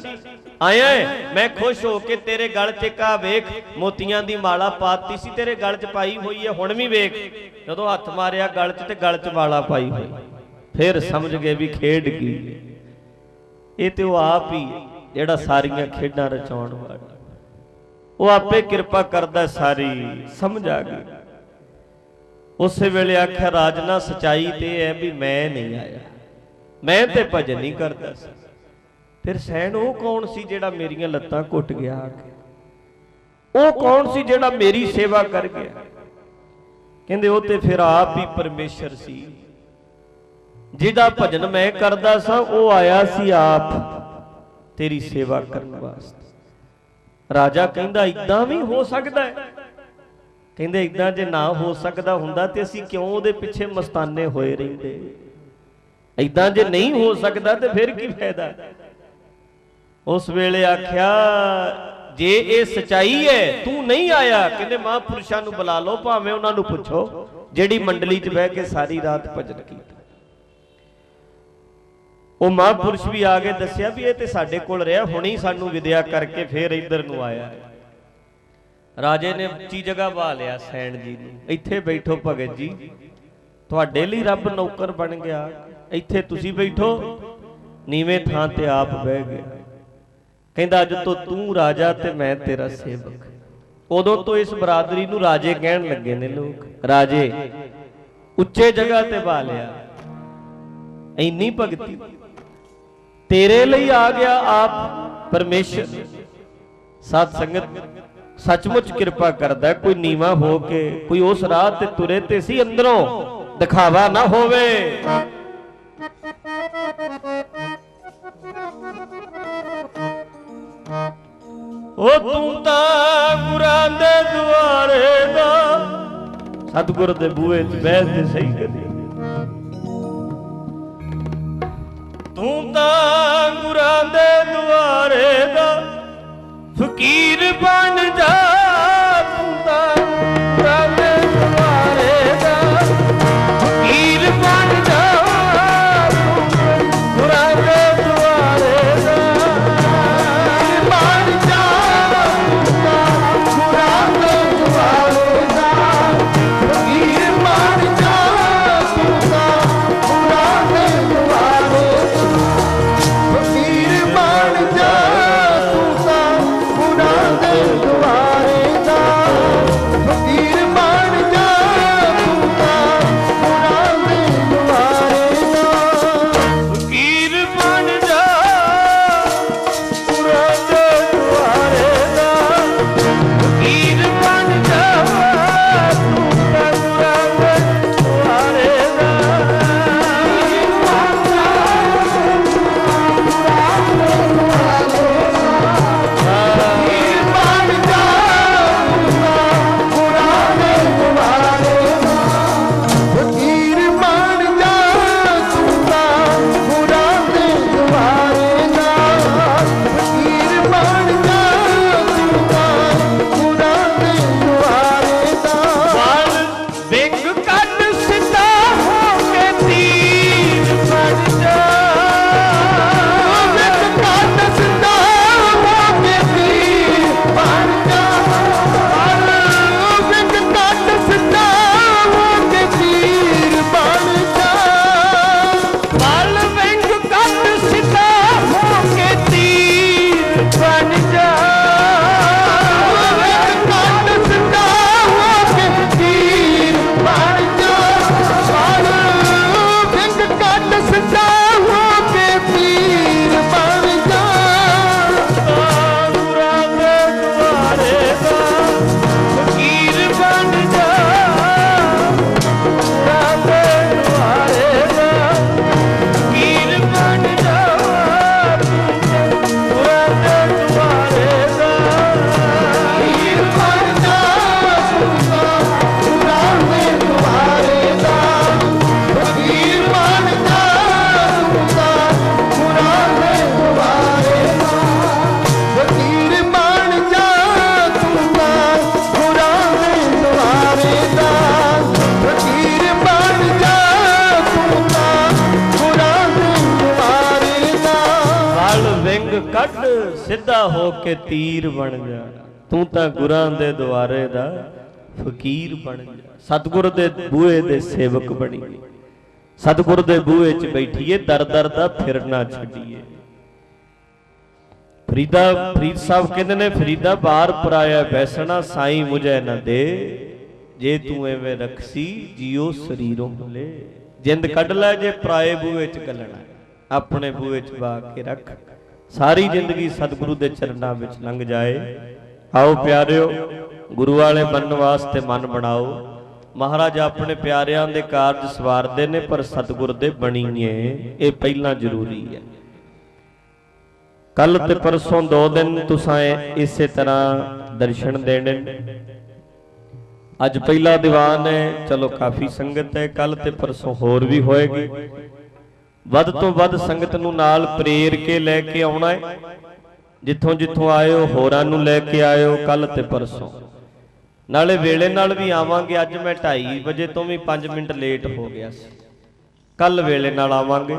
आया है मैं खुश हो के तेरे गल च का वेख मोतियां दी माला पाती सी, तेरे गल च पाई हुई है, हुण भी वेख जदों हथ मारिया गल च ते गल च माला पाई हुई, फिर समझ गए भी खेड की। ये तो आप ही जेड़ा सारियां खेडां रचाउण वाला, वो आपे कृपा करदा, सारी समझ आ गई। उस वेले आख्या राजना सच्चाई ते है भी मैं नहीं आया, मैं ते भजन नहीं करदा सी। फिर सैन वो कौन सी जेड़ा मेरियां लत्तां घुट गया आके, वो कौन सी जेड़ा मेरी सेवा कर गया? कहंदे वो ते फिर आप ही परमेश्वर सी, जिहदा भजन मैं करदा सा वो आया सी आप तेरी सेवा करने वास्ते। राजा कहंदा इदां भी हो सकदा है? कहंदे इदां जे ना हो सकदा हुंदा ते असीं क्यों उहदे पिछे मस्ताने होए रहिंदे, इदां जे नहीं हो सकदा ते फिर की फायदा। उस वेले आख्या जे ये सच्चाई है तू नहीं आया, कहंदे महापुरुषां नूं बुला लो, भावें उन्हां नूं पुछो जिहड़ी मंडली च बह के सारी रात भजन कीता। वो महापुरुष भी आ गए, दसिया भी ये ते साडे कोल रहा, हुणे ही सानूं विद्या करके फिर इधर नूं आया। राजे ने ਉੱਚੀ जगह बहा लिया सैन जी नूं, ਇੱਥੇ बैठो भगत जी, तुहाडे लई रब नौकर बन गया, ਇੱਥੇ तुसीं बैठो, नीवें थां ते आप बह गया। कहंदा अज तो तू राजा ते मैं तेरा सेवक। उदों तो इस बरादरी नूं राजे कहण लगे ने लोग, राजे ਉੱਚੇ जगह ते बहा लिया, इन्नी भगती तेरे लिए आ गया आप परमेश्वर। साध संगत सचमुच कृपा करदा, कोई नीवा हो के कोई उस राह ते तुरे ते सी, अंदरों दिखावा ना होवे। ओ तू तां गुरां दे दुआरे दा, सतगुर दे बूहे च बैठ ते सही करी, तू तां गुरां दे दुआरे दा फकीर बन जा, तू तां गुरां दे दुआरे दा फकीर बन जा, गुरां दे दुआरे दा बन जा, तू तां गुरां दे दुआरे दा फकीर बन जा, तू तां गुरां दे दुआरे फकीर बन जा, तू तां गुरां दे दुआरे ਕੱਢ ਸਿੱਧਾ ਹੋ ਕੇ ਤੀਰ ਬਣ ਜਾ। ਤੂੰ ਤਾਂ ਗੁਰਾਂ ਦੇ ਦੁਆਰੇ ਦਾ ਫਕੀਰ ਬਣ ਜਾ। ਸਤਿਗੁਰ ਦੇ ਬੂਹੇ ਦੇ ਸੇਵਕ ਬਣੀਏ, ਸਤਿਗੁਰ ਦੇ ਬੂਹੇ 'ਚ ਬੈਠੀਏ, ਦਰ ਦਰ ਦਾ ਫਿਰਨਾ ਛੱਡੀਏ। ਫਰੀਦ ਸਾਹਿਬ ਕਹਿੰਦੇ ਨੇ, ਫਰੀਦਾ ਬਾਹਰ ਪਰਾਇਆ ਬੈਸਣਾ, ਸਾਈਂ ਮੁਝੇ ਨਾ ਦੇ, ਜੇ ਤੂੰ ਐਵੇਂ ਰਖਸੀ ਜੀਓ ਸਰੀਰੋਂ ਹਲੇ। ਜਿੰਦ ਕੱਢ ਲੈ ਜੇ ਪਰਾਏ ਬੂਹੇ 'ਚ ਗੱਲਣਾ, ਆਪਣੇ ਬੂਹੇ 'ਚ ਵਾ ਕੇ ਰੱਖ। ਸਾਰੀ ਜ਼ਿੰਦਗੀ ਸਤਿਗੁਰੂ ਦੇ ਚਰਨਾਂ ਵਿੱਚ ਲੰਘ ਜਾਏ। ਆਓ ਪਿਆਰਿਓ, ਗੁਰੂ ਵਾਲੇ ਬਣਨ ਵਾਸਤੇ ਮਨ ਬਣਾਓ। ਮਹਾਰਾਜ ਆਪਣੇ ਪਿਆਰਿਆਂ ਦੇ ਕਾਰਜ ਸਵਾਰਦੇ ਨੇ, ਪਰ ਸਤਿਗੁਰ ਦੇ ਬਣੀਏ ਇਹ ਪਹਿਲਾਂ ਜ਼ਰੂਰੀ ਹੈ। ਕੱਲ ਤੇ ਪਰਸੋਂ 2 ਦਿਨ ਤੁਸਾਂ ਇਸੇ ਤਰ੍ਹਾਂ ਦਰਸ਼ਨ ਦੇਣੇ। ਅੱਜ ਪਹਿਲਾ ਦੀਵਾਨ ਹੈ, ਚਲੋ ਕਾਫੀ ਸੰਗਤ ਹੈ। ਕੱਲ ਤੇ ਪਰਸੋਂ ਹੋਰ ਵੀ ਹੋਏਗੀ। ਵੱਧ ਤੋਂ ਵੱਧ ਸੰਗਤ ਨੂੰ ਨਾਲ ਪ੍ਰੇਰ ਕੇ ਲੈ ਕੇ ਆਉਣਾ ਹੈ। ਜਿੱਥੋਂ ਜਿੱਥੋਂ ਆਇਓ ਹੋਰਾਂ ਨੂੰ ਲੈ ਕੇ ਆਇਓ ਕੱਲ ਤੇ ਪਰਸੋਂ। ਨਾਲੇ ਵੇਲੇ ਨਾਲ ਵੀ ਆਵਾਂਗੇ। ਅੱਜ ਮੈਂ 2:30 ਵਜੇ ਤੋਂ ਵੀ 5 ਮਿੰਟ ਲੇਟ ਹੋ ਗਿਆ ਸੀ। ਕੱਲ ਵੇਲੇ ਨਾਲ ਆਵਾਂਗੇ,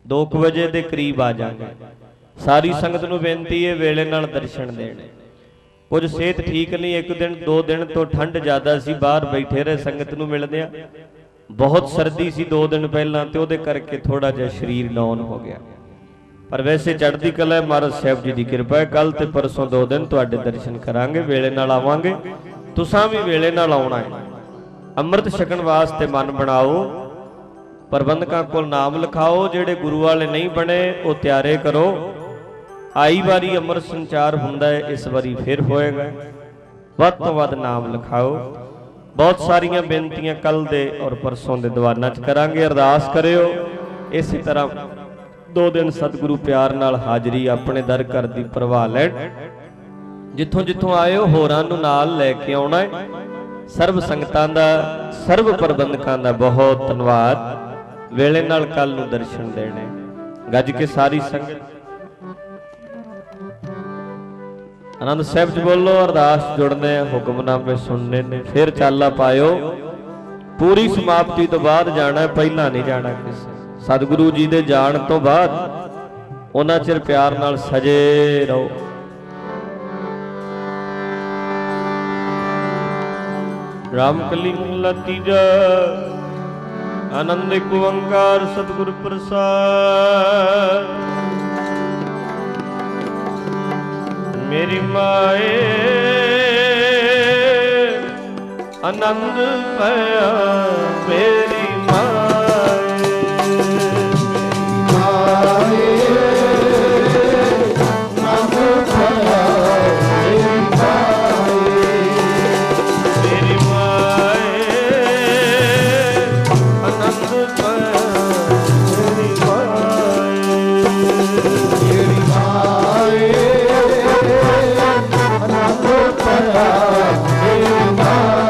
2 ਵਜੇ ਦੇ ਕਰੀਬ ਆ ਜਾਵਾਂਗੇ। ਸਾਰੀ ਸੰਗਤ ਨੂੰ ਬੇਨਤੀ ਹੈ ਵੇਲੇ ਨਾਲ ਦਰਸ਼ਨ ਦੇਣੇ। ਕੁਝ ਸਿਹਤ ਠੀਕ ਨਹੀਂ, 1 ਦਿਨ 2 ਦਿਨ ਤੋਂ ਠੰਡ ਜ਼ਿਆਦਾ ਸੀ, ਬਾਹਰ ਬੈਠੇ ਰਹੇ ਸੰਗਤ ਨੂੰ ਮਿਲਦੇ ਆ। ਬਹੁਤ ਸਰਦੀ ਸੀ 2 ਦਿਨ ਪਹਿਲਾਂ, ਤੇ ਉਹਦੇ ਕਰਕੇ ਥੋੜਾ ਜਿਹਾ ਸਰੀਰ ਡਾਊਨ ਹੋ ਗਿਆ। ਪਰ ਵੈਸੇ ਚੜ੍ਹਦੀ ਕਲਾ ਹੈ, ਮਹਾਰਾਜ ਸਾਹਿਬ ਜੀ ਦੀ ਕਿਰਪਾ ਹੈ। ਕੱਲ ਤੇ ਪਰਸੋਂ 2 ਦਿਨ ਤੁਹਾਡੇ ਦਰਸ਼ਨ ਕਰਾਂਗੇ, ਵੇਲੇ ਨਾਲ ਆਵਾਂਗੇ। ਤੁਸਾਂ ਵੀ ਵੇਲੇ ਨਾਲ ਆਉਣਾ ਹੈ। ਅੰਮ੍ਰਿਤ ਛਕਣ ਵਾਸਤੇ ਮਨ ਬਣਾਓ, ਪ੍ਰਬੰਧਕਾਂ ਕੋਲ ਨਾਮ ਲਿਖਾਓ। ਜਿਹੜੇ ਗੁਰੂ ਵਾਲੇ ਨਹੀਂ ਬਣੇ ਉਹ ਤਿਆਰੇ ਕਰੋ। ਆਈ ਵਾਰੀ ਅੰਮ੍ਰਿਤ ਸੰਚਾਰ ਹੁੰਦਾ ਹੈ, ਇਸ ਵਾਰੀ ਫਿਰ ਹੋਏਗਾ। ਵੱਧ ਤੋਂ ਵੱਧ ਨਾਮ ਲਿਖਾਓ। ਬਹੁਤ ਸਾਰੀਆਂ ਬੇਨਤੀਆਂ ਕੱਲ ਦੇ ਔਰ ਪਰਸੋਂ ਦੇ ਦੀਵਾਨਾਂ 'ਚ ਕਰਾਂਗੇ। ਅਰਦਾਸ ਕਰਿਓ ਇਸੇ ਤਰ੍ਹਾਂ 2 ਦਿਨ ਸਤਿਗੁਰੂ ਪਿਆਰ ਨਾਲ ਹਾਜ਼ਰੀ ਆਪਣੇ ਦਰ ਘਰ ਦੀ ਪ੍ਰਵਾਹ ਲੈਣ। ਜਿੱਥੋਂ ਜਿੱਥੋਂ ਆਇਓ ਹੋਰਾਂ ਨੂੰ ਨਾਲ ਲੈ ਕੇ ਆਉਣਾ ਹੈ। ਸਰਬ ਸੰਗਤਾਂ ਦਾ, ਸਰਬ ਪ੍ਰਬੰਧਕਾਂ ਦਾ ਬਹੁਤ ਧੰਨਵਾਦ। ਵੇਲੇ ਨਾਲ ਕੱਲ ਨੂੰ ਦਰਸ਼ਨ ਦੇਣੇ। ਗੱਜ ਕੇ ਸਾਰੀ ਸੰਗਤ ਆਨੰਦ ਸਾਹਿਬ 'ਚ ਬੋਲੋ। ਅਰਦਾਸ ਜੁੜਨੇ ਆ, ਹੁਕਮਨਾਮੇ ਸੁਣਨੇ ਨੇ, ਫਿਰ ਚਾਲਾ ਪਾਇਓ। ਪੂਰੀ ਸਮਾਪਤੀ ਤੋਂ ਬਾਅਦ ਜਾਣਾ, ਪਹਿਲਾਂ ਨਹੀਂ ਜਾਣਾ ਕਿਸੇ। ਸਤਿਗੁਰੂ ਜੀ ਦੇ ਜਾਣ ਤੋਂ ਬਾਅਦ ਉਹਨਾਂ ਚਿਰ ਪਿਆਰ ਨਾਲ ਸਜੇ ਰਹੋ। ਰਾਮ ਕਲੀ ਮਹਲਾ ਤੀਜਾ। ਆਨੰਦ ਇੱਕ ਓੰਕਾਰ ਸਤਿਗੁਰ ਪ੍ਰਸਾਦ। ਮੇਰੀ ਮਾਏ ਆਨੰਦ ਪਿਆ, ਮੇਰੀ ਮਾਏ ਆਨੰਦ ਪਿਆ, ਮੇਰੀ ਮਾਏ ਮੇਰੀ ਮਾਏ ਆਨੰਦ ਪਿਆ, ਮੇਰੀ ਮਾਏ ਮੇਰੀ ਮਾਏ ਆਨੰਦ ਪਿਆ, ਮੇਰੀ ਮਾਏ।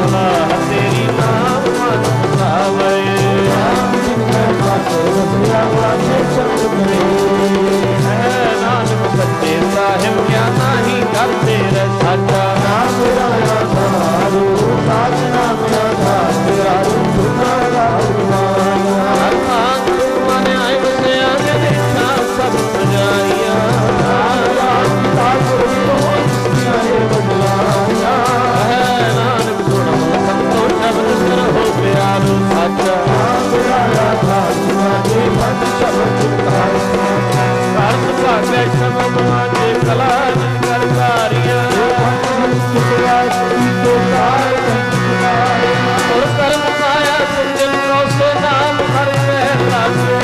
ਸਲਾਹ ਤੇਰੀ ਨਾਮ ਮਨ ਵਸਾਵੇ। ਹੈ ਨਾਨਕ ਸੱਚੇ ਸਾਹਿਬ ਕਿਆ ਨਾਹੀ ਕਰ ਤੇਰਾ ਸਾਚਾ। ਨਾਮ ਰਾਇਆ ਸਹਾਰੂ ਸਾਚ ਨਾਮ ਆਧਾਰ ਤੇਰਾ ਅਰਥਾਂ ਮਨ ਆਏ ਵਸਿਆ ਦੇ ਦੇਖਾ ਸਭ ਸਜਾਈਆਂ। ਹੈ ਨਾਨਕ ਸੁਣੋ ਸੰਤੋ ਸ਼ਬਦ ਕਰੋ ਪਿਆਰੂ ਸਾਚਾ। ਕਰਮ ਭਾਗੈ ਸ਼ਬਦ ਮਾਝੇ ਕਲਾ ਕਰ ਕਾਰੀਆਂ। ਔਰ ਕਰਮ ਪਾਇਆ ਸੁਜਨ ਕੌਸੇ ਨਾਮ ਹਰਿ ਮਹਿ ਲਾਗੇ।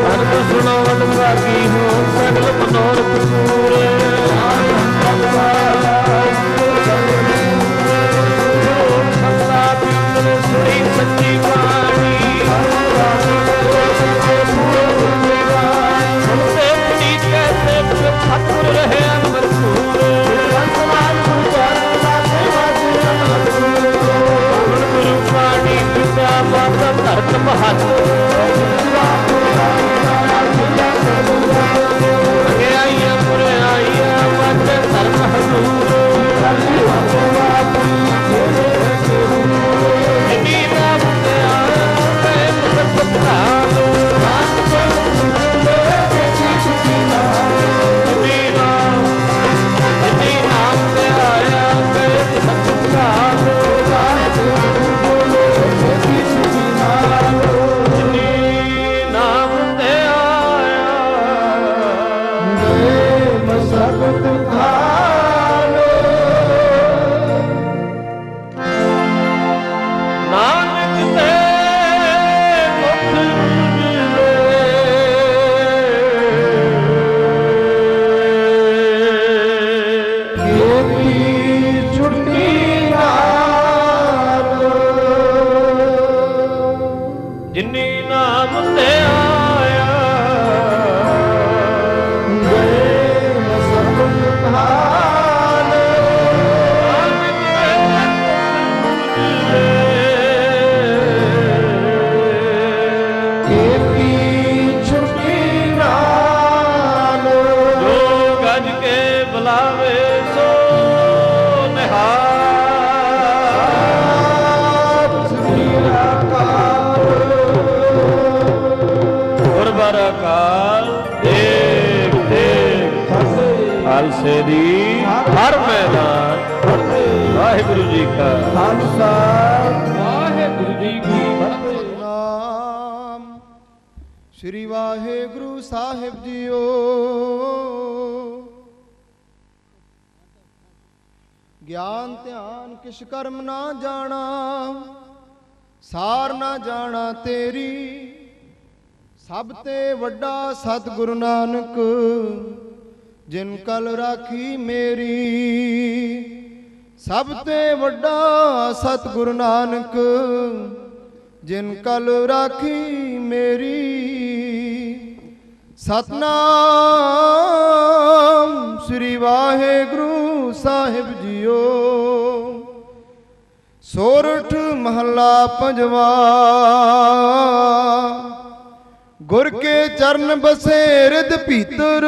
ਅਨੰਦ ਸੁਣੋ ਵਡ ਭਾਗੀ ਹੋ ਸਗਲ ਮਨੋਰਥ ਪੂਰੇ। ਸੁਣੀ ਸੱਚੀ ਬਾਣੀ ਸੁਣਦੇ ਪੜੀ ਕੈਸੇ ਸਤਿਗੁਰ ਰਹੇ ਅੰਮ੍ਰਿਤ ਪੂਰੇ। ਗੁਰੂ ਬਾਣੀ ਪਿਤਾ ਮਾਤਾ ਧਰਤ ਮਹੱਤ। ਆਈਆਂ ਪੁਰਾਈਆਂ ਮਤ ਧਰਮ ਹਜ਼ੂਰ। ਖਾਲਸੇ ਦੀ ਹਰ ਮੈਦਾਨ। ਵਾਹਿਗੁਰੂ ਜੀ ਕਾ ਖਾਲਸਾ ਵਾਹਿਗੁਰੂ ਜੀ ਕੀ ਫਤਿਹ। ਨਾਮ ਸ੍ਰੀ ਵਾਹਿਗੁਰੂ ਸਾਹਿਬ ਜੀਓ। ਗਿਆਨ ਧਿਆਨ ਕਿਛ ਕਰਮ ਨਾ ਜਾਣਾ, ਸਾਰ ਨਾ ਜਾਣਾ ਤੇਰੀ। ਸਭ ਤੇ ਵੱਡਾ ਸਤਿਗੁਰੂ ਨਾਨਕ, ਜਿਨ ਕਲ ਰਾਖੀ ਮੇਰੀ। ਸਭ ਤੇ ਵੱਡਾ ਸਤਿਗੁਰੂ ਨਾਨਕ, ਜਿਨ ਕਲ ਰਾਖੀ ਮੇਰੀ। ਸਤਨਾਮ ਸ੍ਰੀ ਵਾਹਿਗੁਰੂ ਸਾਹਿਬ ਜੀਓ। ਸੋਰਠ ਮਹੱਲਾ ਪੰਜਵਾ। ਗੁਰ ਕੇ ਚਰਨ ਬਸੇ ਰਿਦ ਭੀਤਰ,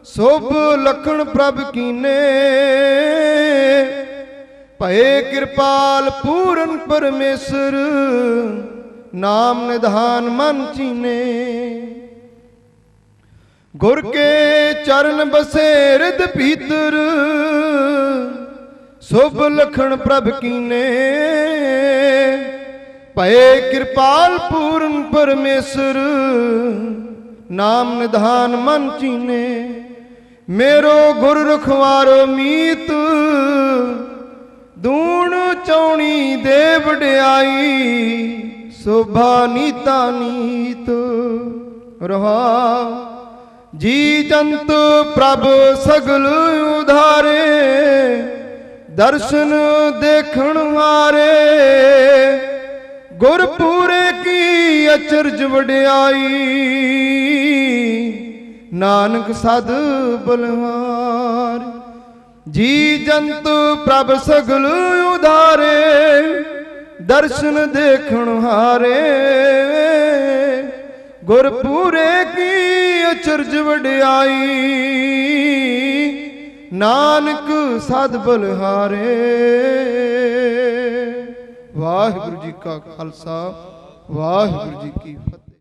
ਸੋਭ ਲਖਣ ਪ੍ਰਭ ਕੀਨੇ। ਭਏ ਕਿਰਪਾਲ ਪੂਰਨ ਪਰਮੇਸ਼ਰ, ਨਾਮ ਨਿਧਾਨ ਮਨ ਚੀਨੇ। ਗੁਰ ਕੇ ਚਰਨ ਬਸੇ ਰਿਦ ਭੀਤਰ, ਸੋਭ ਲਖਣ ਪ੍ਰਭ ਕੀਨੇ। ਭਏ ਕਿਰਪਾਲ ਪੂਰਨ ਪਰਮੇਸ਼ਰ, ਨਾਮ ਨਿਧਾਨ ਮਨ ਚੀਨੇ। मेरो गुर रखवारो मीत, दूण चौणी दे वड्याई। शोभा नीता नीत रहा। जी जंत प्रभ सगल उधारे, दर्शन देखण हारे। गुरपुरे की अचरज वड्याई, ਨਾਨਕ ਸਦ ਬਲਿਹਾਰ। ਜੀ ਜੰਤ ਪ੍ਰਭ ਸਗਲ ਉਧਾਰੇ ਦਰਸ਼ਨ ਦੇਖਣ ਹਾਰੇ। ਗੁਰਪੂਰੇ ਕੀ ਅਚਰਜ ਵਡਿਆਈ ਨਾਨਕ ਸਦ ਬਲਿਹਾਰੇ। ਵਾਹਿਗੁਰੂ ਜੀ ਕਾ ਖਾਲਸਾ ਵਾਹਿਗੁਰੂ ਜੀ ਕੀ ਫਤਿਹ।